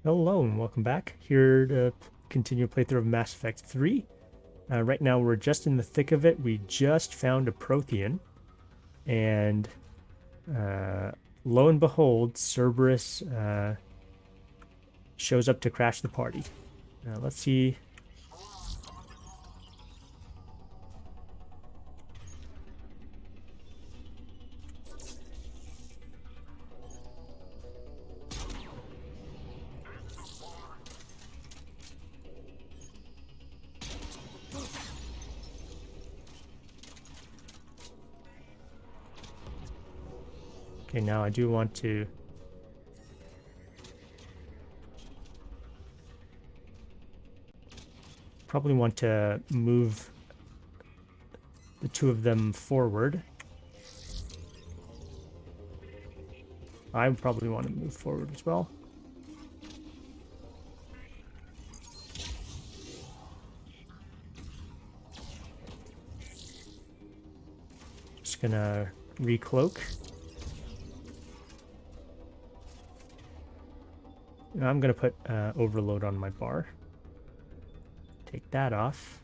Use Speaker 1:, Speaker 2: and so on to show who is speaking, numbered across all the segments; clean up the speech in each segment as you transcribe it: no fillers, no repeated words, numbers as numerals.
Speaker 1: Hello and welcome back. Here to continue a playthrough of Mass Effect 3. Right now we're just in the thick of it. We just found a Prothean, and lo and behold, Cerberus shows up to crash the party. Let's see. Okay, now I do want to probably want to move the two of them forward. I probably want to move forward as well. Just gonna recloak. I'm gonna put overload on my bar. Take that off.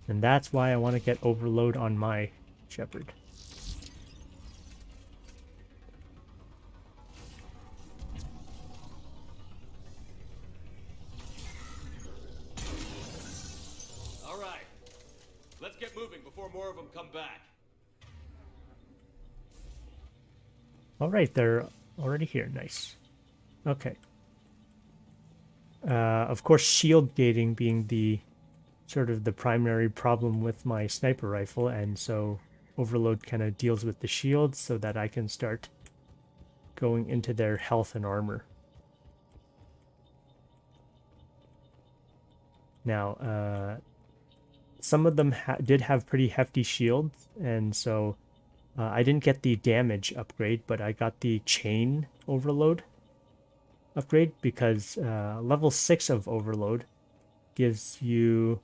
Speaker 1: And that's why I want to get overload on my Shepherd.
Speaker 2: All right. Let's get moving before more of them come back.
Speaker 1: All right, they're already here. Nice. Okay. Of course, shield gating being the sort of the primary problem with my sniper rifle, and so overload kind of deals with the shields so that I can start going into their health and armor. Now, some of them did have pretty hefty shields, and so I didn't get the damage upgrade, but I got the chain overload upgrade because level 6 of overload gives you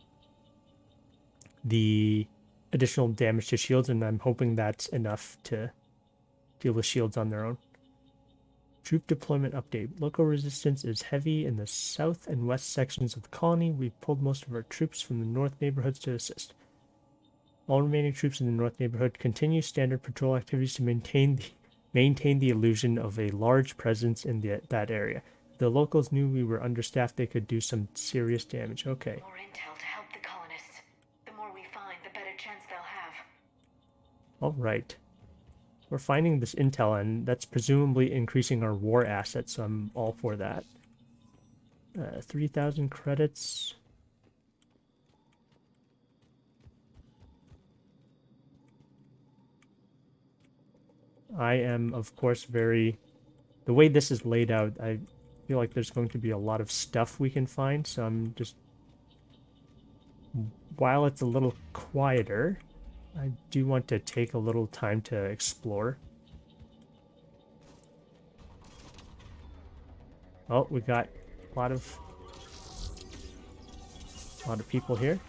Speaker 1: the additional damage to shields, and I'm hoping that's enough to deal with shields on their own. Troop deployment update. Local resistance is heavy in the south and west sections of the colony. We've pulled most of our troops from the north neighborhoods to assist. All remaining troops in the north neighborhood continue standard patrol activities to maintain the illusion of a large presence in that area. If the locals knew we were understaffed, they could do some serious damage. Okay.
Speaker 3: More intel to help the colonists. The more we find, the better chance they'll have.
Speaker 1: All right. We're finding this intel, and that's presumably increasing our war assets, so I'm all for that. 3,000 credits. I am, of course, the way this is laid out, I feel like there's going to be a lot of stuff we can find, so I'm just, while it's a little quieter, I do want to take a little time to explore. Oh, we got a lot of people here.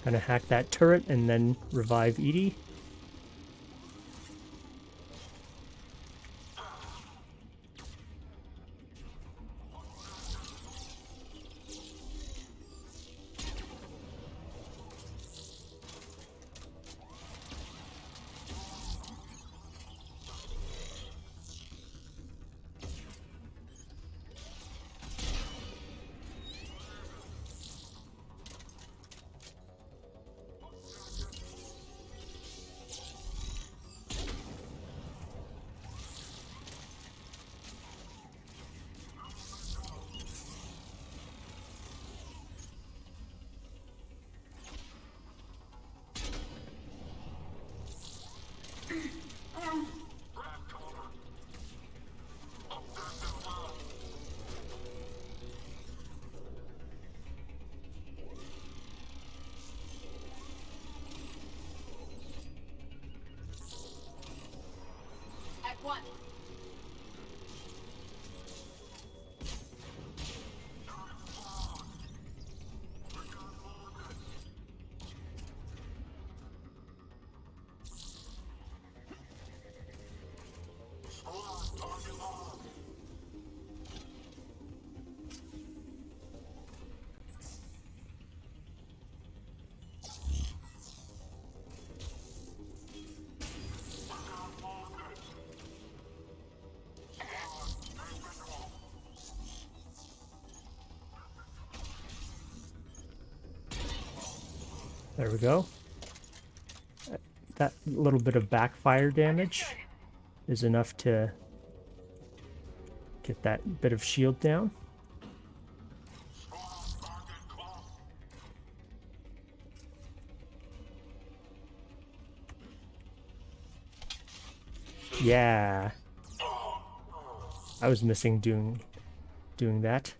Speaker 1: Gonna hack that turret and then revive Edie. There we go. That little bit of backfire damage is enough to get that bit of shield down. Yeah. I was missing doing that.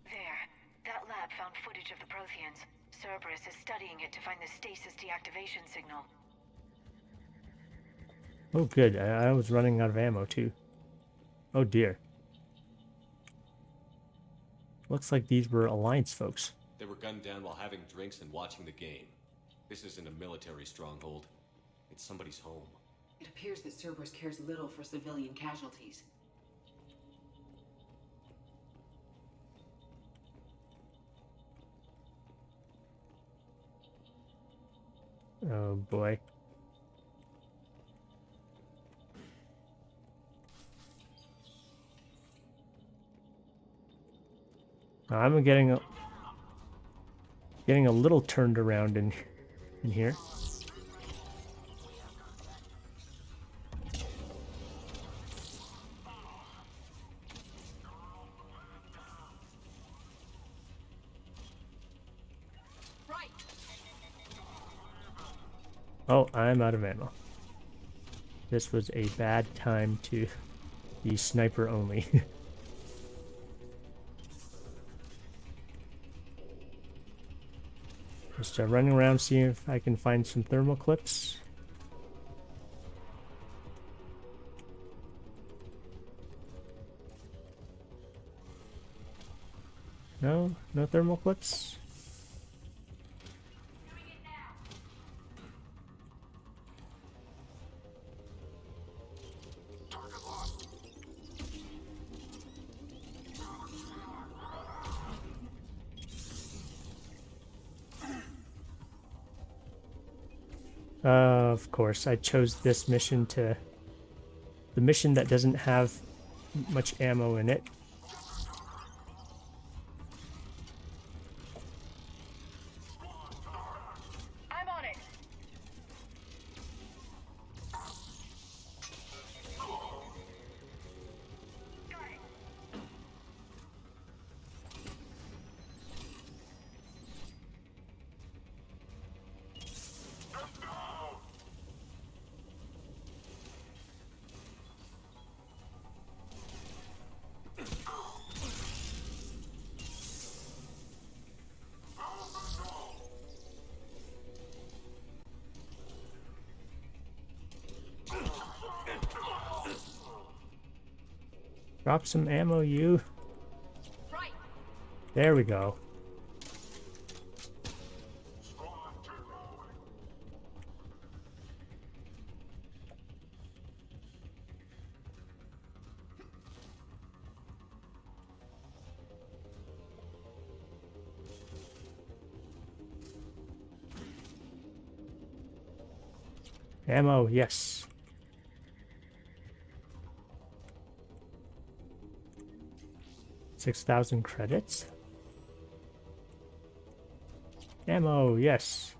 Speaker 3: There. That lab found footage of the Protheans. Cerberus is studying it to find the stasis deactivation signal.
Speaker 1: Oh, good. I was running out of ammo, too. Oh, dear. Looks like these were Alliance folks.
Speaker 2: They were gunned down while having drinks and watching the game. This isn't a military stronghold. It's somebody's home.
Speaker 4: It appears that Cerberus cares little for civilian casualties.
Speaker 1: Oh, boy. I'm getting a little turned around in here. Oh, I'm out of ammo. This was a bad time to be sniper only. Just running around seeing if I can find some thermal clips. No? No thermal clips? Of course, I chose this mission the mission that doesn't have much ammo in it.
Speaker 3: I'm on it.
Speaker 1: Drop some ammo, you.
Speaker 3: Right.
Speaker 1: There we go. Ammo, yes. $6,000 credits. Ammo, yes.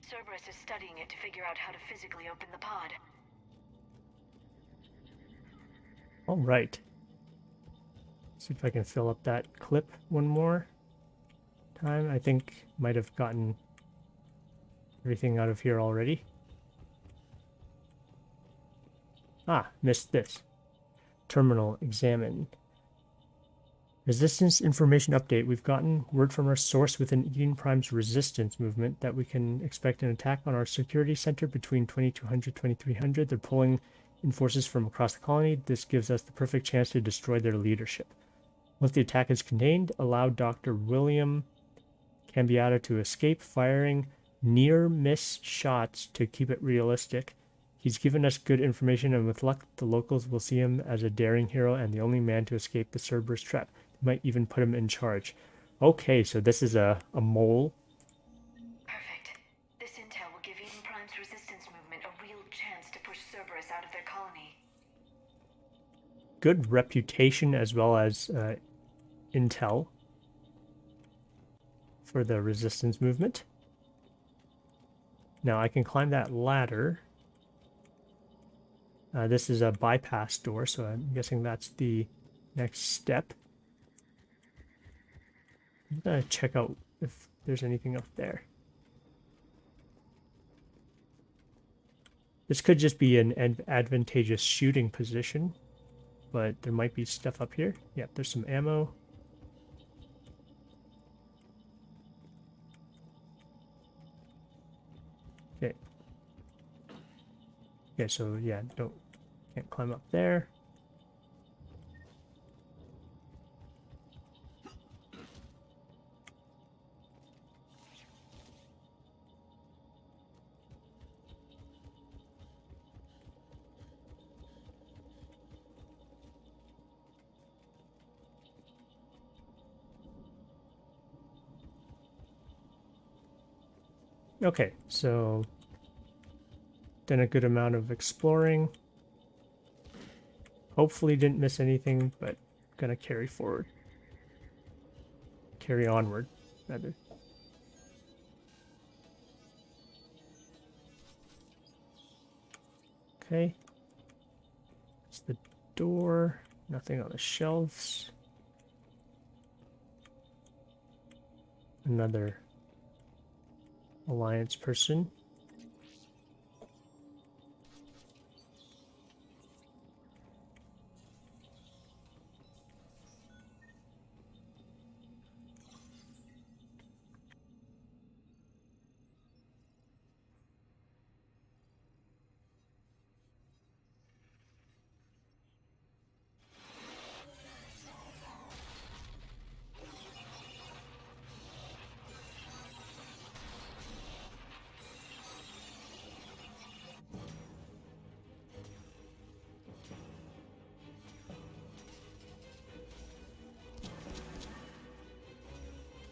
Speaker 3: Cerberus is studying it to figure out how to physically open the pod.
Speaker 1: All right. See if I can fill up that clip one more time. I think might have gotten everything out of here already. Ah, missed this. Terminal examine. Resistance information update. We've gotten word from our source within Eden Prime's resistance movement that we can expect an attack on our security center between 2200 2300. They're pulling in forces from across the colony. This gives us the perfect chance to destroy their leadership. Once the attack is contained, allow Dr. William Cambiata to escape, firing near-miss shots to keep it realistic. He's given us good information, and with luck, the locals will see him as a daring hero and the only man to escape the Cerberus trap. They might even put him in charge. Okay, so this is a mole.
Speaker 3: Perfect. This intel will give Eden Prime's resistance movement a real chance to push Cerberus out of their colony.
Speaker 1: Good reputation as well as intel for the resistance movement. Now I can climb that ladder. This is a bypass door, so I'm guessing that's the next step. I'm gonna check out if there's anything up there. This could just be an advantageous shooting position, but there might be stuff up here. Yep, there's some ammo. Okay. Okay, so yeah, can't climb up there. Okay, so done a good amount of exploring. Hopefully didn't miss anything, but gonna carry forward. Carry onward, rather. Okay. It's the door. Nothing on the shelves. Another Alliance person.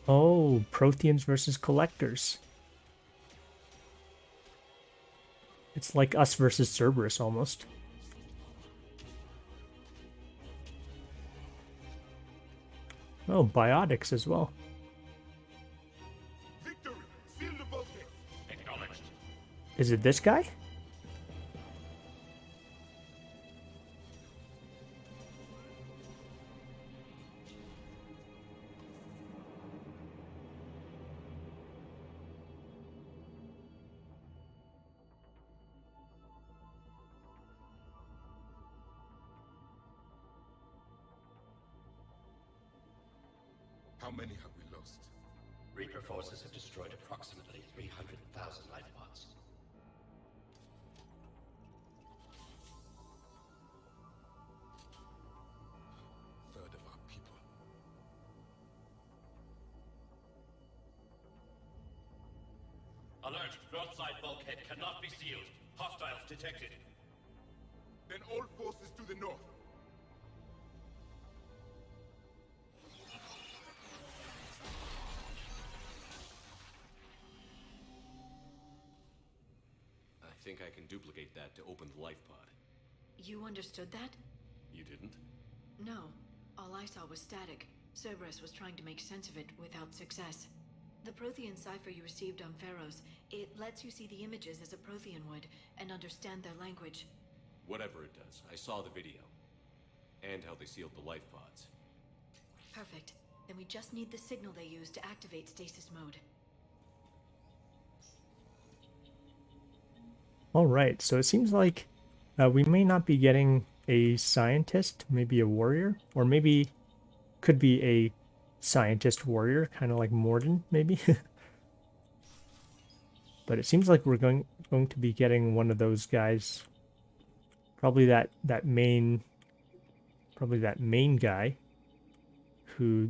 Speaker 1: Oh, Protheans versus Collectors. It's like us versus Cerberus almost. Oh, biotics as well.
Speaker 5: Victory! Seal the bulkhead! Acknowledged.
Speaker 1: Is it this guy?
Speaker 5: How many have we lost?
Speaker 6: Reaper forces have destroyed approximately 300,000 life pods.
Speaker 5: Third of our people.
Speaker 6: Alert! Broadside bulkhead cannot be sealed. Hostiles detected.
Speaker 5: Then all forces to the north.
Speaker 2: I think I can duplicate that to open the life pod.
Speaker 3: You understood that?
Speaker 2: You didn't?
Speaker 3: No. All I saw was static. Cerberus was trying to make sense of it without success. The Prothean cipher you received on Pharaohs, it lets you see the images as a Prothean would, and understand their language.
Speaker 2: Whatever it does, I saw the video. And how they sealed the life pods.
Speaker 3: Perfect. Then we just need the signal they use to activate stasis mode.
Speaker 1: All right, so it seems like we may not be getting a scientist, maybe a warrior, or maybe could be a scientist warrior, kind of like Morden, maybe. But it seems like we're going to be getting one of those guys, probably that main guy, who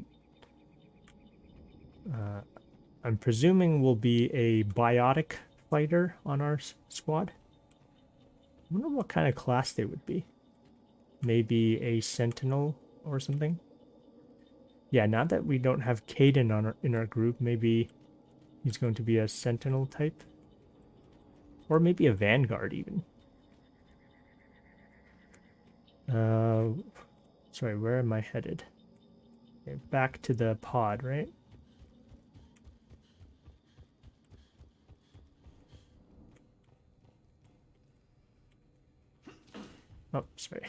Speaker 1: I'm presuming will be a biotic fighter on our squad. wonder what kind of class they would be. Maybe a sentinel or something. Yeah, now that we don't have Caden in our group, maybe he's going to be a sentinel type. Or maybe a vanguard even. Sorry, where am I headed? Okay, back to the pod, right? Oh, sorry.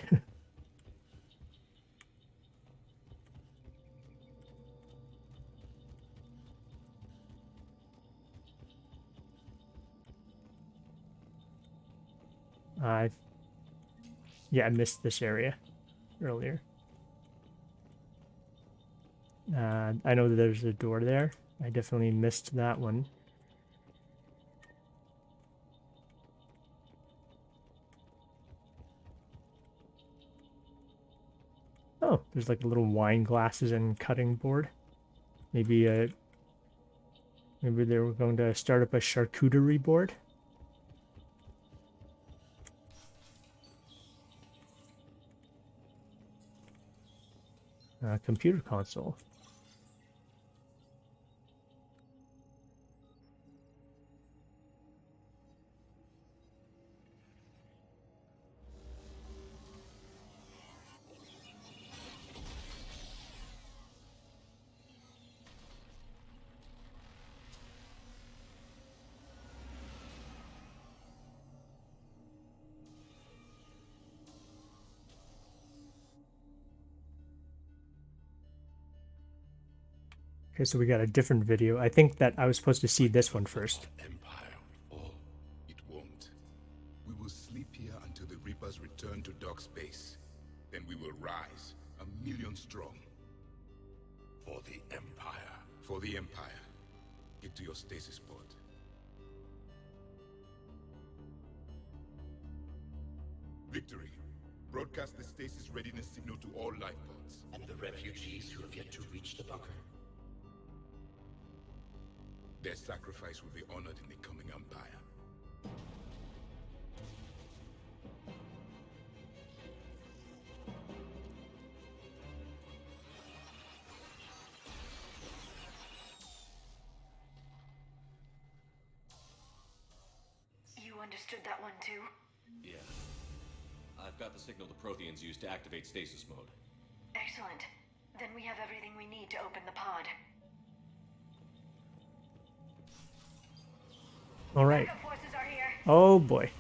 Speaker 1: Yeah, I missed this area earlier. I know that there's a door there. I definitely missed that one. Oh, there's like little wine glasses and cutting board. Maybe maybe they were going to start up a charcuterie board. Computer console. Okay, so we got a different video. I think that I was supposed to see this one first.
Speaker 5: Empire fall. It won't. We will sleep here until the Reapers return to dark space. Then we will rise, 1,000,000 strong.
Speaker 6: For the Empire.
Speaker 5: For the Empire. Get to your stasis pod. Victory. Broadcast the stasis readiness signal to all life pods.
Speaker 6: And the refugees who have yet to reach the bunker.
Speaker 5: Their sacrifice will be honored in the coming Empire.
Speaker 3: You understood that one too?
Speaker 2: Yeah. I've got the signal the Protheans use to activate stasis mode.
Speaker 3: Excellent. Then we have everything we need to open the pod.
Speaker 1: All right.
Speaker 3: Backup forces are here.
Speaker 1: Oh boy.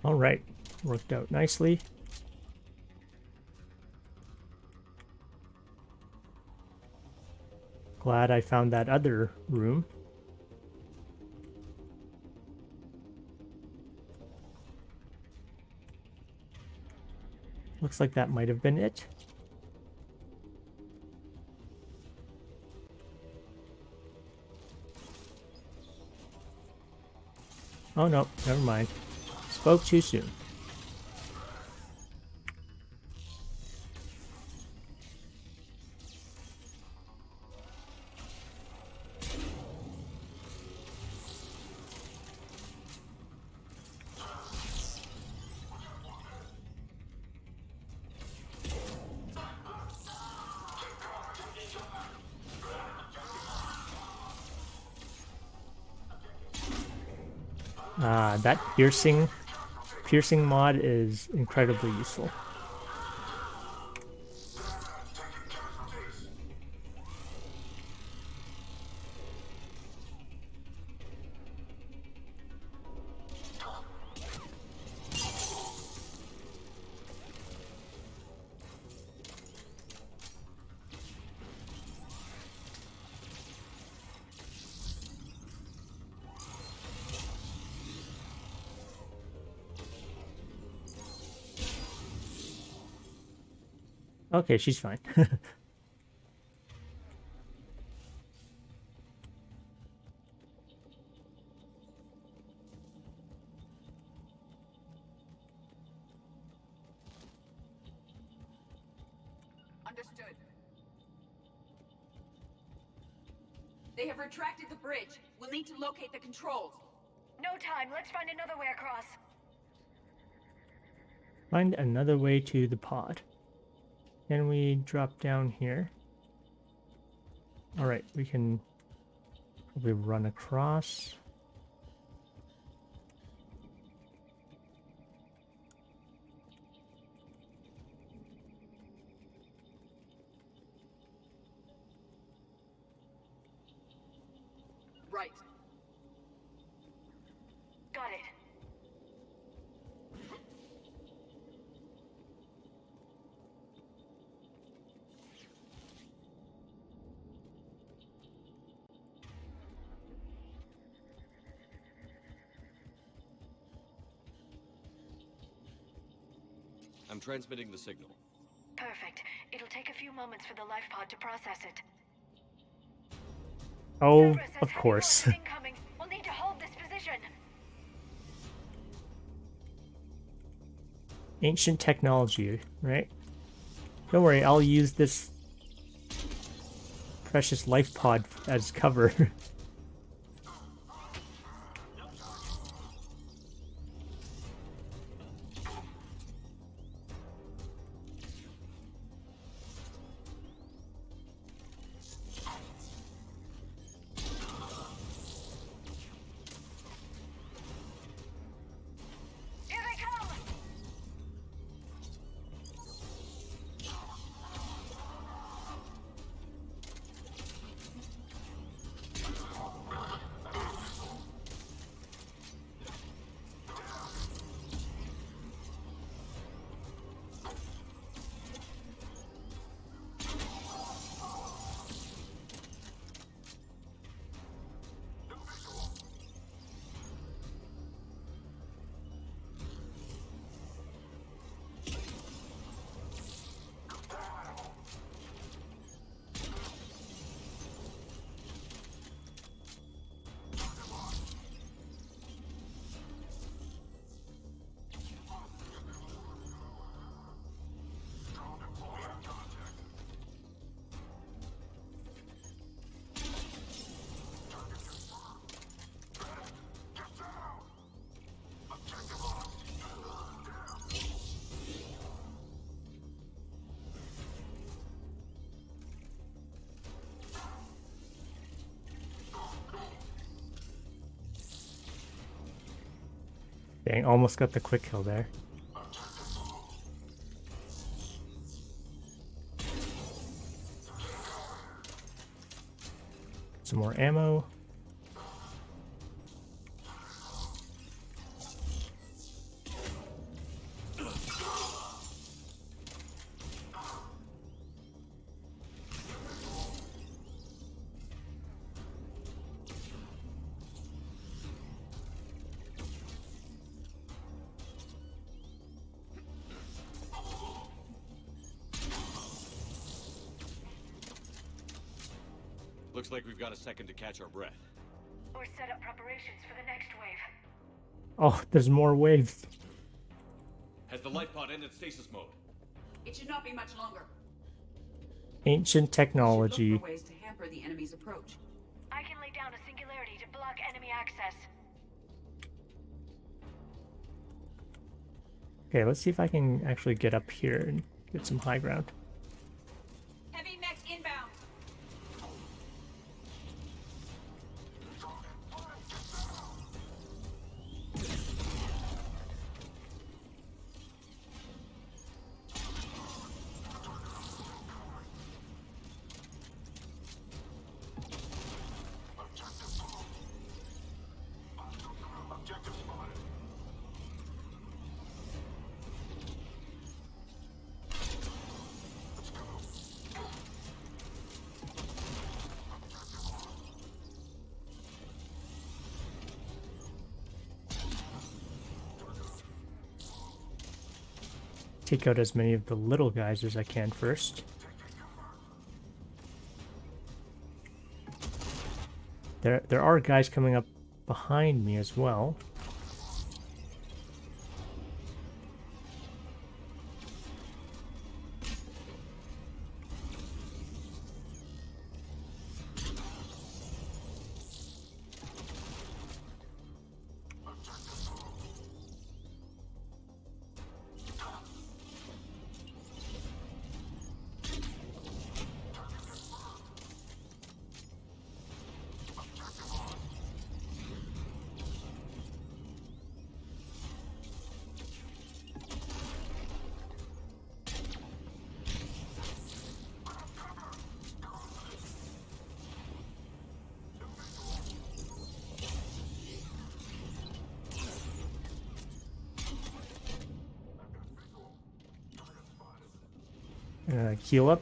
Speaker 1: All right, worked out nicely. Glad I found that other room. Looks like that might have been it. Oh no, never mind. Spoke too soon. That piercing mod is incredibly useful. Okay, she's fine.
Speaker 4: Understood. They have retracted the bridge. We'll need to locate the controls.
Speaker 3: No time. Let's find another way across.
Speaker 1: Find another way to the pod. Can we drop down here? Alright, we can probably run across.
Speaker 4: Right.
Speaker 3: Got it.
Speaker 2: I'm transmitting the signal.
Speaker 3: Perfect. It'll take a few moments for the life pod to process it.
Speaker 1: Oh,
Speaker 3: Cerberus has
Speaker 1: of
Speaker 3: heavy
Speaker 1: course.
Speaker 3: forces incoming. We'll need to hold this position.
Speaker 1: Ancient technology, right? Don't worry, I'll use this precious life pod as cover.
Speaker 3: Here they come!
Speaker 1: Dang, almost got the quick kill there. Some more ammo.
Speaker 2: Looks like we've got a second to catch our breath.
Speaker 3: Or set up preparations for the next wave.
Speaker 1: Oh, there's more waves.
Speaker 2: Has the life pod ended stasis mode?
Speaker 4: It should not be much longer.
Speaker 1: Ancient
Speaker 4: We should
Speaker 1: technology.
Speaker 4: look for ways to hamper the enemy's approach.
Speaker 3: I can lay down a singularity to block enemy access.
Speaker 1: Okay, let's see if I can actually get up here and get some high ground.
Speaker 4: Heavy mech inbound.
Speaker 1: take out as many of the little guys as I can first. There are guys coming up behind me as well. Heal up.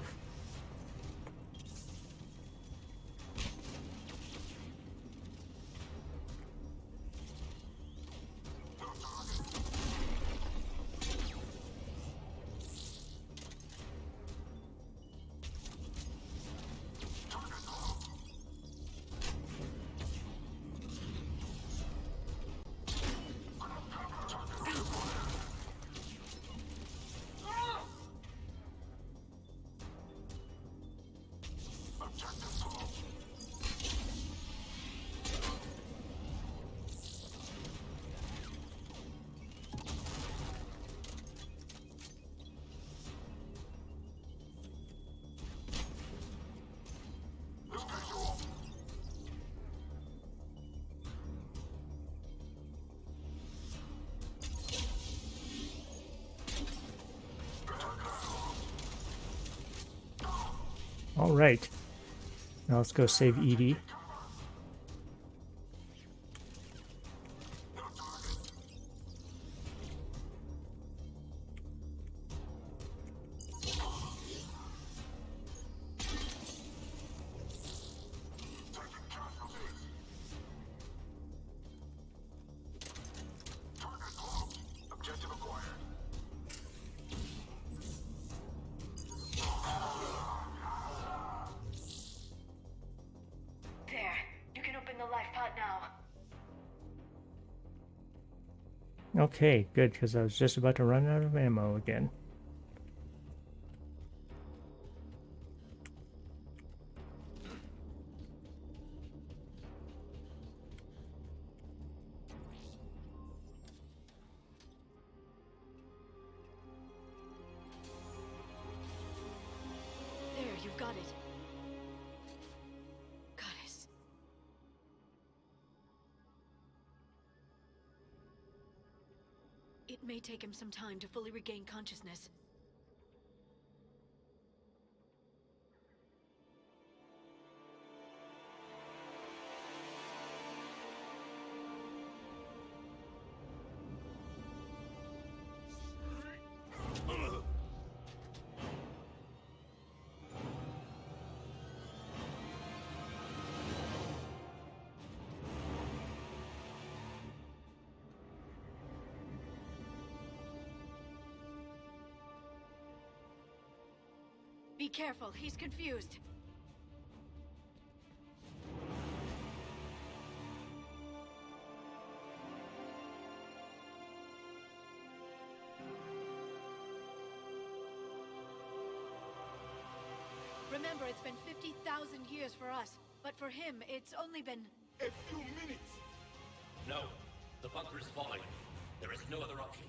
Speaker 1: All right. Now let's go save Edie. Okay, good, because I was just about to run out of ammo again.
Speaker 3: There, you've got it. Goddess. It may take him some time to fully regain consciousness. Be careful, he's confused. Remember, it's been 50,000 years for us, but for him, it's only been...
Speaker 5: A few minutes!
Speaker 6: No, the bunker is falling. There is no other option.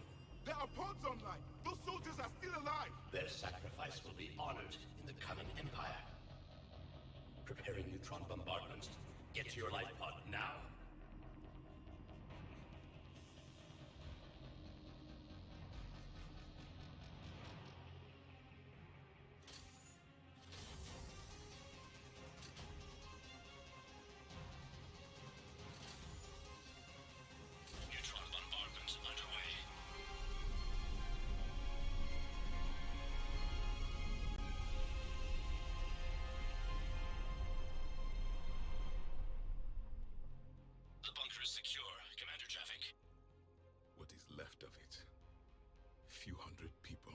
Speaker 5: There are pods online! Those soldiers are still alive!
Speaker 6: Their sacrifice will be honored in the coming Empire. Preparing neutron bombardment. Get to your life pod now. Neutron bombardment underway. The bunker is secure, Commander Traffic.
Speaker 5: What is left of it? Few hundred people.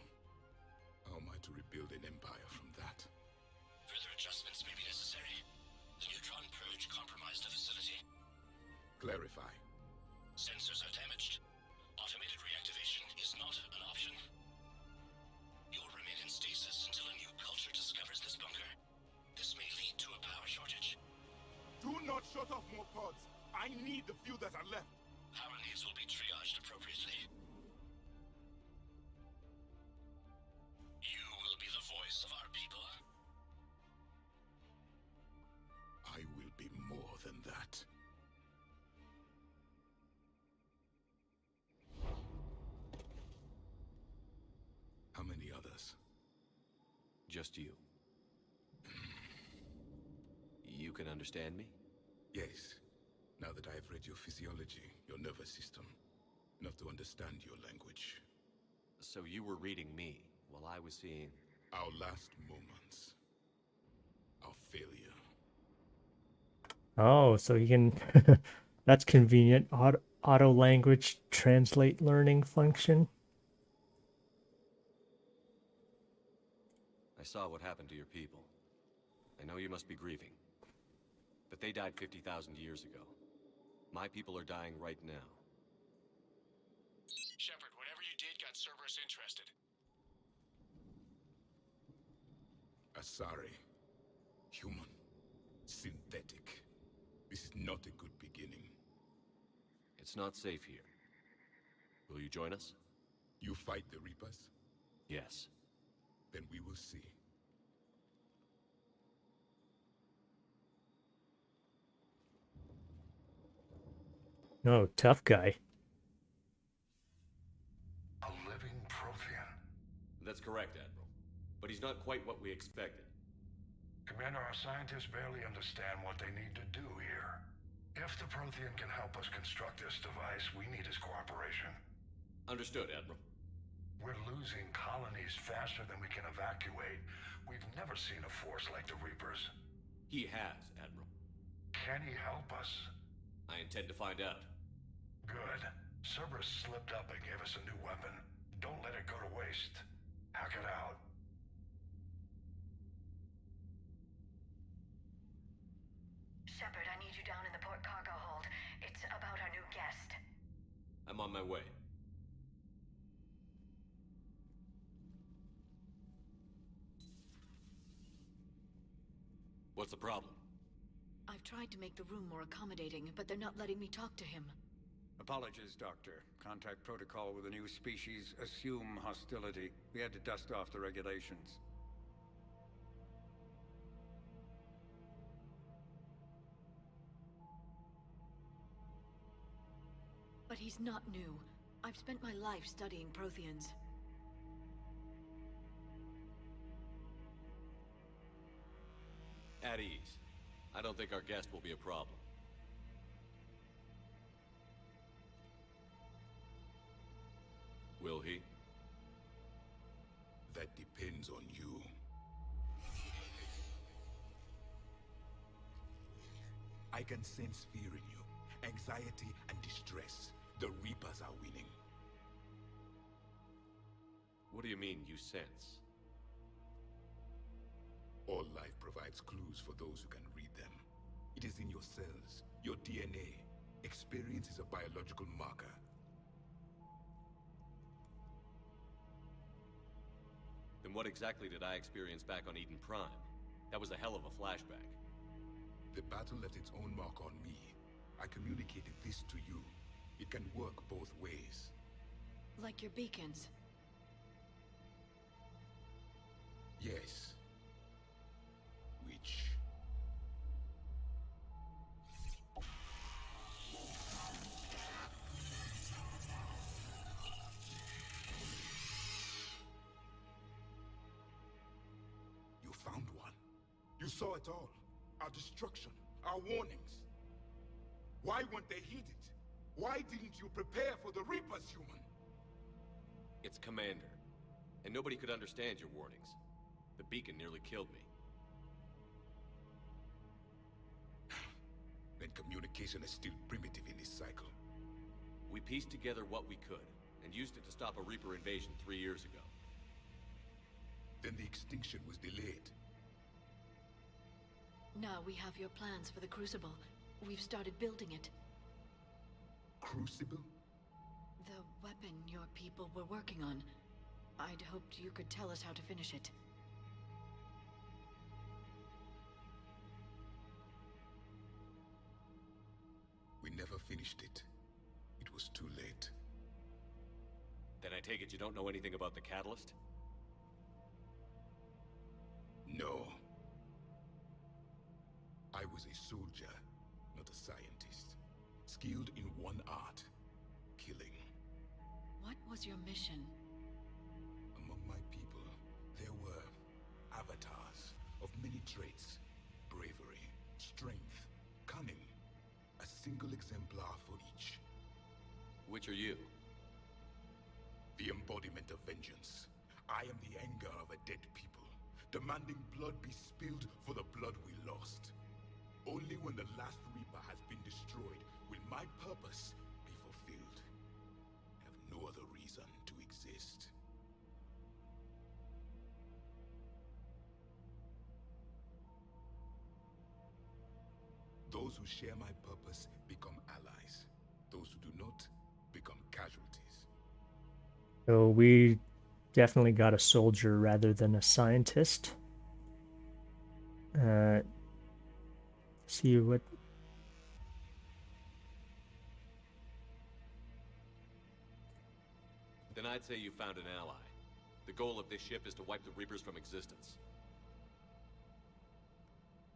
Speaker 5: to rebuild an empire from that.
Speaker 6: Further adjustments may be necessary. The neutron purge compromised the facility.
Speaker 5: Clarify.
Speaker 6: Sensors are damaged. Automated reactivation is not an option. You'll remain in stasis until a new culture discovers this bunker. This may lead to a power shortage.
Speaker 5: Do not shut off more pods. I need the few that are left.
Speaker 6: Power needs will be triaged appropriately. You will be the voice of our people.
Speaker 5: I will be more than that. How many others?
Speaker 2: Just you. You can understand me?
Speaker 5: Yes. Now that I have read your physiology, your nervous system, enough to understand your language.
Speaker 2: So you were reading me while I was seeing...
Speaker 5: Our last moments. Our failure.
Speaker 1: Oh, so you can... That's convenient. Auto language translate learning function.
Speaker 2: I saw what happened to your people. I know you must be grieving. But they died 50,000 years ago. My people are dying right now.
Speaker 7: Shepard, whatever you did got Cerberus interested.
Speaker 5: Asari. Human. Synthetic. This is not a good beginning.
Speaker 2: It's not safe here. Will you join us?
Speaker 5: You fight the Reapers?
Speaker 2: Yes.
Speaker 5: Then we will see.
Speaker 1: Oh, tough guy.
Speaker 8: A living Prothean.
Speaker 2: That's correct, Admiral. But he's not quite what we expected.
Speaker 8: Commander, our scientists barely understand what they need to do here. If the Prothean can help us construct this device, we need his cooperation.
Speaker 2: Understood, Admiral.
Speaker 8: We're losing colonies faster than we can evacuate. We've never seen a force like the Reapers.
Speaker 2: He has, Admiral.
Speaker 8: Can he help us?
Speaker 2: I intend to find out.
Speaker 8: Good. Cerberus slipped up and gave us a new weapon. Don't let it go to waste. Hack it out.
Speaker 3: Shepard, I need you down in the port cargo hold. It's about our new guest.
Speaker 2: I'm on my way. What's the problem?
Speaker 3: I've tried to make the room more accommodating, but they're not letting me talk to him.
Speaker 9: Apologies, Doctor. Contact protocol with a new species. Assume hostility. We had to dust off the regulations.
Speaker 3: But he's not new. I've spent my life studying Protheans.
Speaker 2: At ease. I don't think our guest will be a problem. Will he?
Speaker 5: That depends on you. I can sense fear in you, anxiety and distress. The Reapers are winning.
Speaker 2: What do you mean, you sense?
Speaker 5: All life provides clues for those who can read them. It is in your cells, your DNA. Experience is a biological marker.
Speaker 2: Then what exactly did I experience back on Eden Prime? That was a hell of a flashback.
Speaker 5: The battle left its own mark on me. I communicated this to you. It can work both ways.
Speaker 3: Like your beacons.
Speaker 5: Yes. Which... You found one. You saw it all. Our destruction, our warnings. Why weren't they heeded? Why didn't you prepare for the Reapers, human?
Speaker 2: It's Commander. And nobody could understand your warnings. The beacon nearly killed me.
Speaker 5: Then communication is still primitive in this cycle.
Speaker 2: We pieced together what we could, and used it to stop a Reaper invasion 3 years ago.
Speaker 5: Then the extinction was delayed.
Speaker 3: Now we have your plans for the Crucible. We've started building it.
Speaker 5: Crucible?
Speaker 3: The weapon your people were working on. I'd hoped you could tell us how to finish it.
Speaker 5: We never finished it. It was too late.
Speaker 2: Then I take it you don't know anything about the catalyst?
Speaker 5: No. I was a soldier, not a scientist. Skilled in one art, killing.
Speaker 3: What was your mission?
Speaker 5: Among my people, there were avatars of many traits. Bravery, strength, cunning. A single exemplar for each.
Speaker 2: Which are you?
Speaker 5: The embodiment of vengeance. I am the anger of a dead people, demanding blood be spilled for the blood we lost. Only when the last Reaper has been destroyed will my purpose be fulfilled. I have no other reason to exist. Those who share my purpose become allies. Those who do not become casualties.
Speaker 1: So we definitely got a soldier rather than a scientist. See what...
Speaker 2: Then I'd say you found an ally. The goal of this ship is to wipe the Reapers from existence.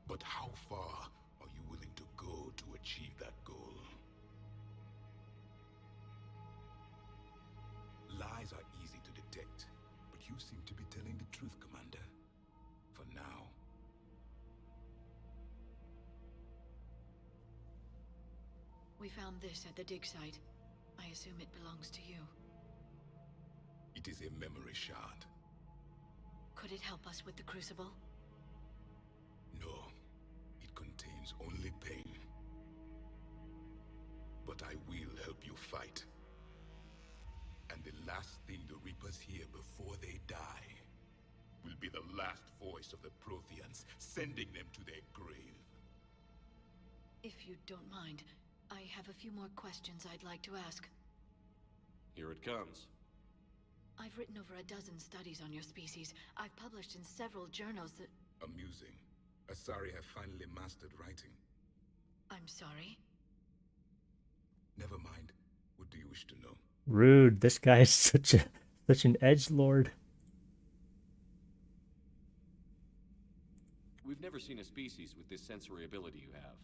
Speaker 5: But how far are you willing to go to achieve that goal? Lies are easy to detect, but you seem to be telling the truth, Commander. For now.
Speaker 3: We found this at the dig site. I assume it belongs to you.
Speaker 5: It is a memory shard.
Speaker 3: Could it help us with the Crucible?
Speaker 5: No. It contains only pain. But I will help you fight. And the last thing the Reapers hear before they die will be the last voice of the Protheans, sending them to their grave.
Speaker 3: If you don't mind, I have a few more questions I'd like to ask.
Speaker 2: Here it comes.
Speaker 3: I've written over a dozen studies on your species. I've published in several journals that...
Speaker 5: Amusing. Asari have finally mastered writing.
Speaker 3: I'm sorry?
Speaker 5: Never mind. What do you wish to know?
Speaker 1: Rude. This guy's such an edgelord.
Speaker 2: We've never seen a species with this sensory ability you have.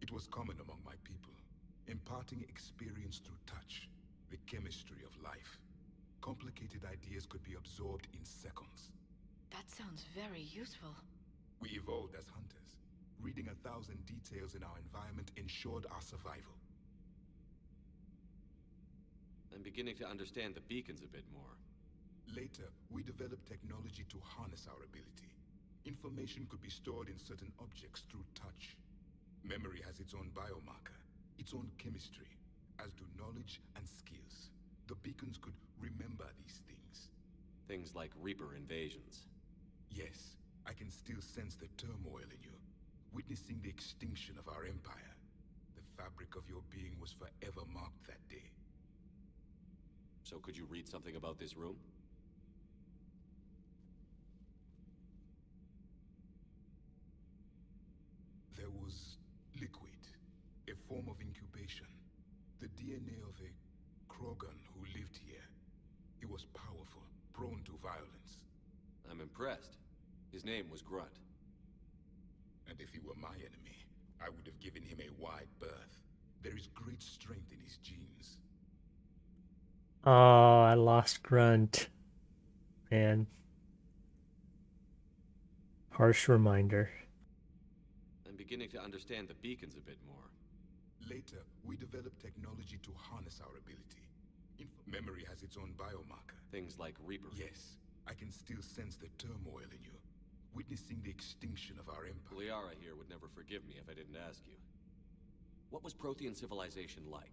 Speaker 5: It was common among my people, imparting experience through touch, the chemistry of life. Complicated ideas could be absorbed in seconds.
Speaker 3: That sounds very useful.
Speaker 5: We evolved as hunters. Reading 1,000 details in our environment ensured our survival.
Speaker 2: I'm beginning to understand the beacons a bit more.
Speaker 5: Later, we developed technology to harness our ability. Information could be stored in certain objects through touch. Memory has its own biomarker, its own chemistry, as do knowledge and skills. The beacons could remember these things.
Speaker 2: Things like Reaper invasions.
Speaker 5: Yes, I can still sense the turmoil in you, witnessing the extinction of our empire. The fabric of your being was forever marked that day.
Speaker 2: So could you read something about this room?
Speaker 5: There was liquid, a form of incubation. The DNA of a Krogan who lived here. He was powerful, prone to violence.
Speaker 2: I'm impressed. His name was Grunt.
Speaker 5: And if he were my enemy, I would have given him a wide berth. There is great strength in his genes.
Speaker 1: Oh, I lost Grunt. Man. Harsh reminder.
Speaker 2: I'm beginning to understand the beacons a bit more.
Speaker 5: Later, we developed technology to harness our ability. Memory has its own biomarker.
Speaker 2: Things like Reaper.
Speaker 5: Yes, I can still sense the turmoil in you, witnessing the extinction of our empire.
Speaker 2: Liara here would never forgive me if I didn't ask you. What was Prothean civilization like?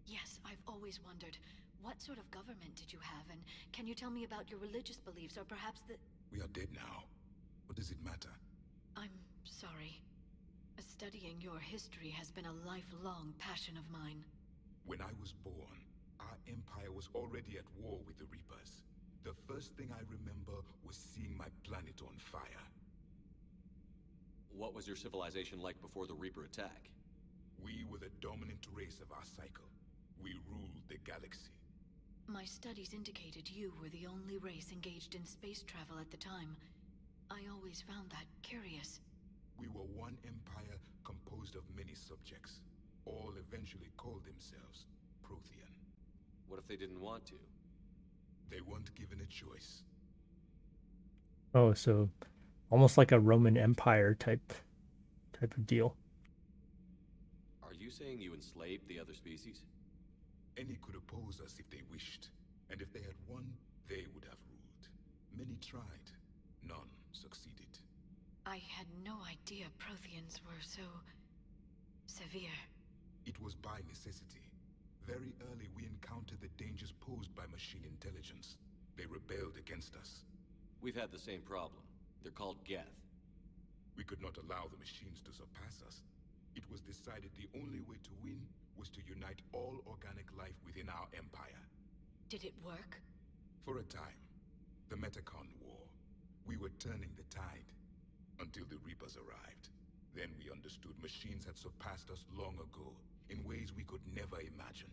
Speaker 3: Yes, I've always wondered. What sort of government did you have, and can you tell me about your religious beliefs, or perhaps the...
Speaker 5: We are dead now. What does it matter?
Speaker 3: I'm sorry. Studying your history has been a lifelong passion of mine.
Speaker 5: When I was born, our empire was already at war with the Reapers. The first thing I remember was seeing my planet on fire.
Speaker 2: What was your civilization like before the Reaper attack?
Speaker 5: We were the dominant race of our cycle. We ruled the galaxy.
Speaker 3: My studies indicated you were the only race engaged in space travel at the time. I always found that curious.
Speaker 5: We were one empire composed of many subjects. All eventually called themselves Prothean.
Speaker 2: What if they didn't want to?
Speaker 5: They weren't given a choice.
Speaker 1: Oh, so almost like a Roman Empire type of deal.
Speaker 2: Are you saying you enslaved the other species?
Speaker 5: Any could oppose us if they wished, and if they had won, they would have ruled. Many tried. None succeeded.
Speaker 3: I had no idea Protheans were so... severe.
Speaker 5: It was by necessity. Very early we encountered the dangers posed by machine intelligence. They rebelled against us.
Speaker 2: We've had the same problem. They're called Geth.
Speaker 5: We could not allow the machines to surpass us. It was decided the only way to win was to unite all organic life within our empire.
Speaker 3: Did it work?
Speaker 5: For a time. The Metacon War. We were turning the tide. Until the Reapers arrived. Then we understood machines had surpassed us long ago, in ways we could never imagine.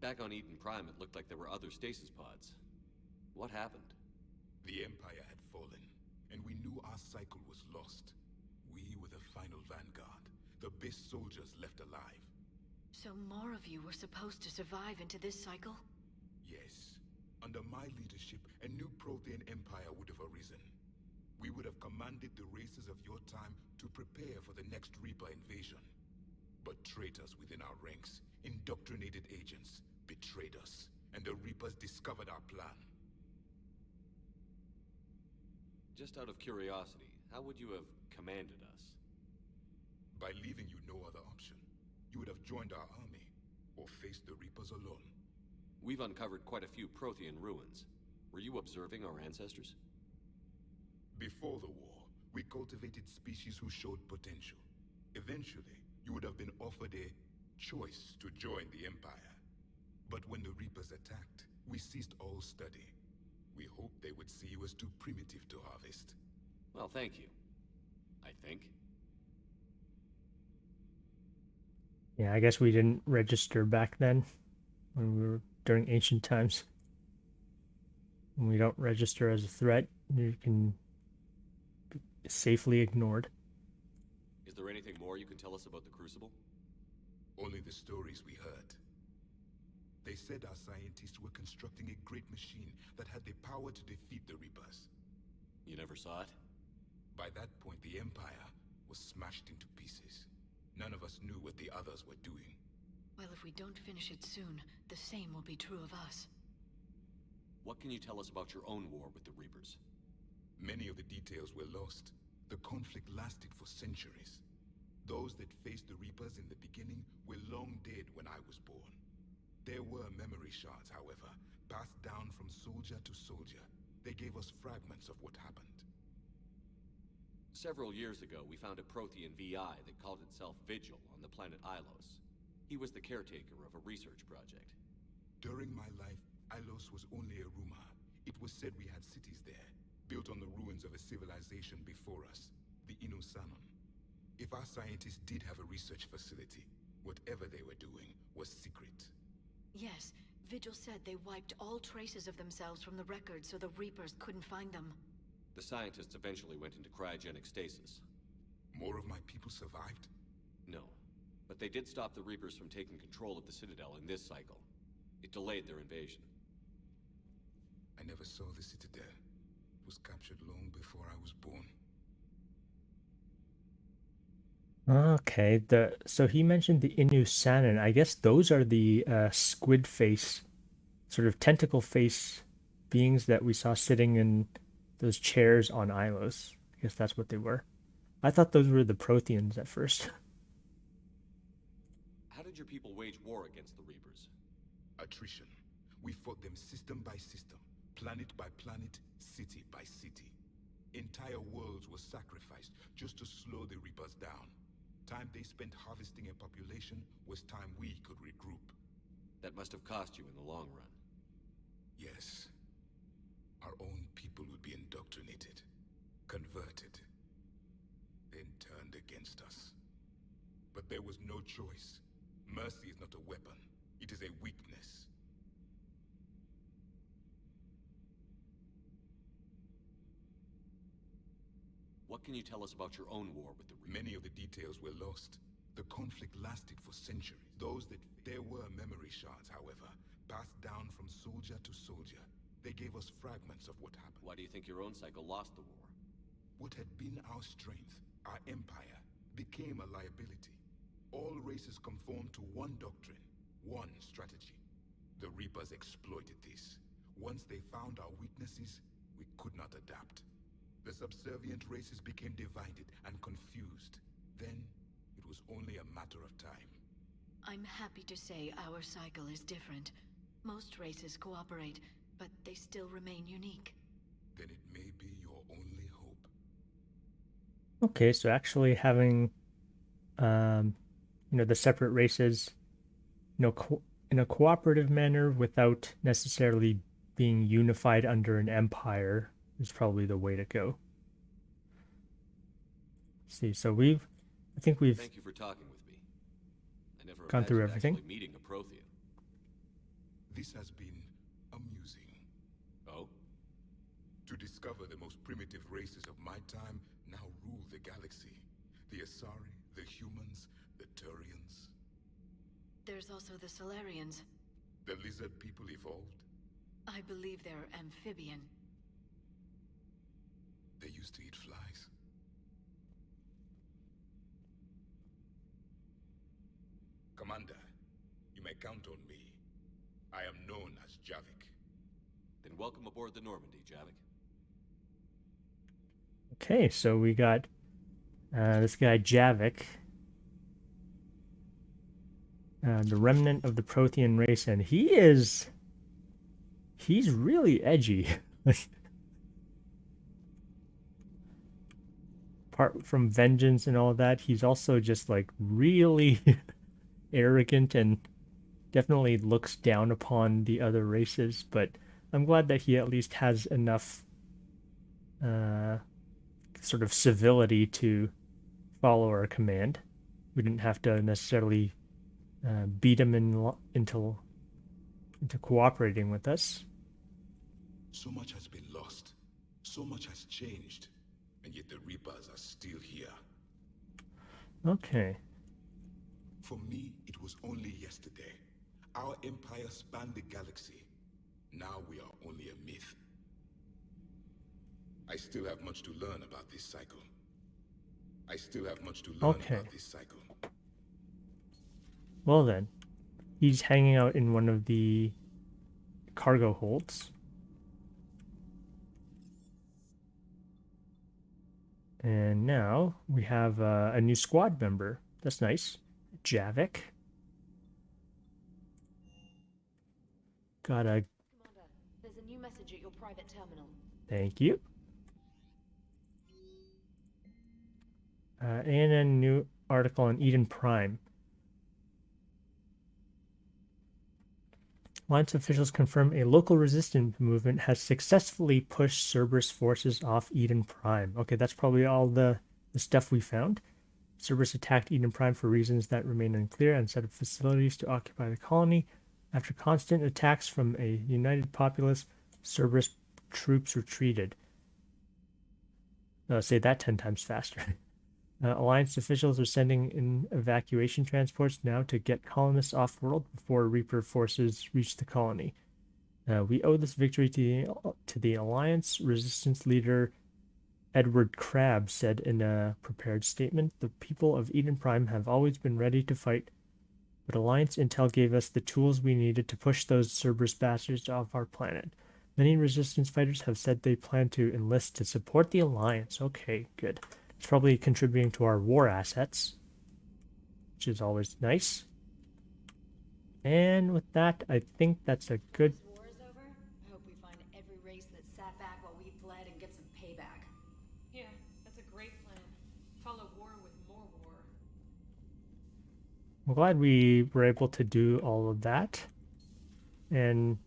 Speaker 2: Back on Eden Prime, it looked like there were other stasis pods. What happened?
Speaker 5: The Empire had fallen, and we knew our cycle was lost. We were the final vanguard, the best soldiers left alive.
Speaker 3: So more of you were supposed to survive into this cycle?
Speaker 5: Yes. Under my leadership, a new Prothean empire would have arisen. We would have commanded the races of your time to prepare for the next Reaper invasion. But traitors within our ranks, indoctrinated agents, betrayed us, and the Reapers discovered our plan.
Speaker 2: Just out of curiosity, how would you have commanded us?
Speaker 5: By leaving you no other option. You would have joined our army, or faced the Reapers alone.
Speaker 2: We've uncovered quite a few Prothean ruins. Were you observing our ancestors?
Speaker 5: Before the war, we cultivated species who showed potential. Eventually, you would have been offered a choice to join the Empire. But when the Reapers attacked, we ceased all study. We hoped they would see you as too primitive to harvest.
Speaker 2: Well, thank you. I think.
Speaker 1: Yeah, I guess we didn't register back then when we were during ancient times. When we don't register as a threat, you can be safely ignored.
Speaker 2: Is there anything more you can tell us about the Crucible?
Speaker 5: Only the stories we heard. They said our scientists were constructing a great machine that had the power to defeat the Reapers.
Speaker 2: You never saw it?
Speaker 5: By that point, the Empire was smashed into pieces. None of us knew what the others were doing.
Speaker 3: Well, if we don't finish it soon, the same will be true of us.
Speaker 2: What can you tell us about your own war with the Reapers?
Speaker 5: Many of the details were lost. The conflict lasted for centuries. Those that faced the Reapers in the beginning were long dead when I was born. There were memory shards, however, passed down from soldier to soldier. They gave us fragments of what happened.
Speaker 2: Several years ago, we found a Prothean VI that called itself Vigil on the planet Ilos. He was the caretaker of a research project.
Speaker 5: During my life, Ilos was only a rumor. It was said we had cities there, built on the ruins of a civilization before us, the Inusanon. If our scientists did have a research facility, whatever they were doing was secret.
Speaker 3: Yes, Vigil said they wiped all traces of themselves from the records so the Reapers couldn't find them.
Speaker 2: The scientists eventually went into cryogenic stasis.
Speaker 5: More of my people survived?
Speaker 2: No, but they did stop the Reapers from taking control of the Citadel in this cycle. It delayed their invasion.
Speaker 5: I never saw the Citadel. It was captured long before I was born.
Speaker 1: Okay, so he mentioned the Inusanon. I guess those are the squid face, sort of tentacle face beings that we saw sitting in those chairs on Ilos. I guess that's what they were. I thought those were the Protheans at first.
Speaker 2: How did your people wage war against the Reapers?
Speaker 5: Attrition. We fought them system by system, planet by planet, city by city. Entire worlds were sacrificed just to slow the Reapers down. Time they spent harvesting a population was time we could regroup.
Speaker 2: That must have cost you in the long run.
Speaker 5: Yes. Our own people would be indoctrinated, converted, then turned against us. But there was no choice. Mercy is not a weapon. It is a weakness.
Speaker 2: What can you tell us about your own war with the Reapers?
Speaker 5: Many of the details were lost. The conflict lasted for centuries. There were memory shards, however, passed down from soldier to soldier. They gave us fragments of what happened.
Speaker 2: Why do you think your own cycle lost the war?
Speaker 5: What had been our strength, our empire, became a liability. All races conformed to one doctrine, one strategy. The Reapers exploited this. Once they found our weaknesses, we could not adapt. The subservient races became divided and confused. Then, it was only a matter of time.
Speaker 3: I'm happy to say our cycle is different. Most races cooperate, but they still remain unique.
Speaker 5: Then it may be your only hope.
Speaker 1: Okay, so actually having, the separate races, in a cooperative manner without necessarily being unified under an empire is probably the way to go. Let's see, so I think we've
Speaker 2: Thank you for talking with me. I never
Speaker 1: gone through
Speaker 2: imagined
Speaker 1: everything.
Speaker 2: actually meeting a Prothean.
Speaker 5: This has been amusing.
Speaker 2: Oh?
Speaker 5: To discover the most primitive races of my time now rule the galaxy. The Asari, the humans, the Turians.
Speaker 3: There's also the Solarians.
Speaker 5: The lizard people evolved.
Speaker 3: I believe they're amphibian.
Speaker 5: They used to eat flies. Commander, you may count on me. I am known as Javik.
Speaker 2: Then welcome aboard the Normandy, Javik.
Speaker 1: Okay, so we got this guy Javik, the remnant of the Prothean race, and he's really edgy. Apart from vengeance and all that, he's also just like really arrogant and definitely looks down upon the other races, but I'm glad that he at least has enough sort of civility to follow our command. We didn't have to necessarily beat him into cooperating with us.
Speaker 5: So much has been lost. So much has changed. And yet the Reapers are still here.
Speaker 1: Okay.
Speaker 5: For me, it was only yesterday. Our empire spanned the galaxy. Now we are only a myth. I still have much to learn about this cycle.
Speaker 1: Well then, he's hanging out in one of the cargo holds. And now we have a new squad member. That's nice. Javik. Got a...
Speaker 10: Commander, there's a new message at your private terminal.
Speaker 1: Thank you. And a new article on Eden Prime. Alliance officials confirm a local resistance movement has successfully pushed Cerberus forces off Eden Prime. Okay, that's probably all the stuff we found. Cerberus attacked Eden Prime for reasons that remain unclear and set up facilities to occupy the colony. After constant attacks from a united populace, Cerberus troops retreated. Say that 10 times faster. Alliance officials are sending in evacuation transports now to get colonists off-world before Reaper forces reach the colony. We owe this victory to the Alliance. Resistance leader Edward Crabb said in a prepared statement, "The people of Eden Prime have always been ready to fight, but Alliance intel gave us the tools we needed to push those Cerberus bastards off our planet. Many Resistance fighters have said they plan to enlist to support the Alliance." Okay, good. It's probably contributing to our war assets, which is always nice. And with that, I think that's a good...
Speaker 11: This war is over. I hope we find every race that sat back while we fled and get some payback.
Speaker 12: Yeah, that's a great plan. Follow war with more war.
Speaker 1: I'm glad we were able to do all of that. And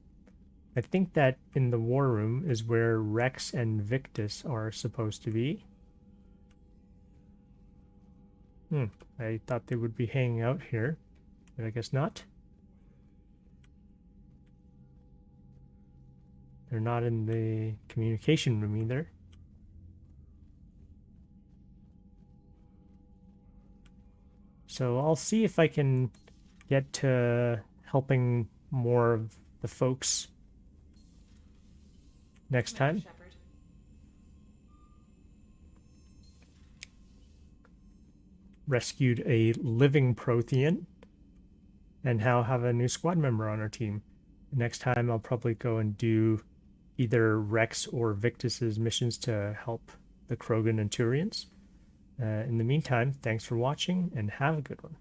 Speaker 1: I think that in the war room is where Rex and Victus are supposed to be. I thought they would be hanging out here, but I guess not. They're not in the communication room either. So I'll see if I can get to helping more of the folks next time.
Speaker 12: Shepard.
Speaker 1: Rescued a living Prothean and now have a new squad member on our team. Next time I'll probably go and do either Rex or Victus's missions to help the Krogan and Turians. In the meantime, thanks for watching and have a good one.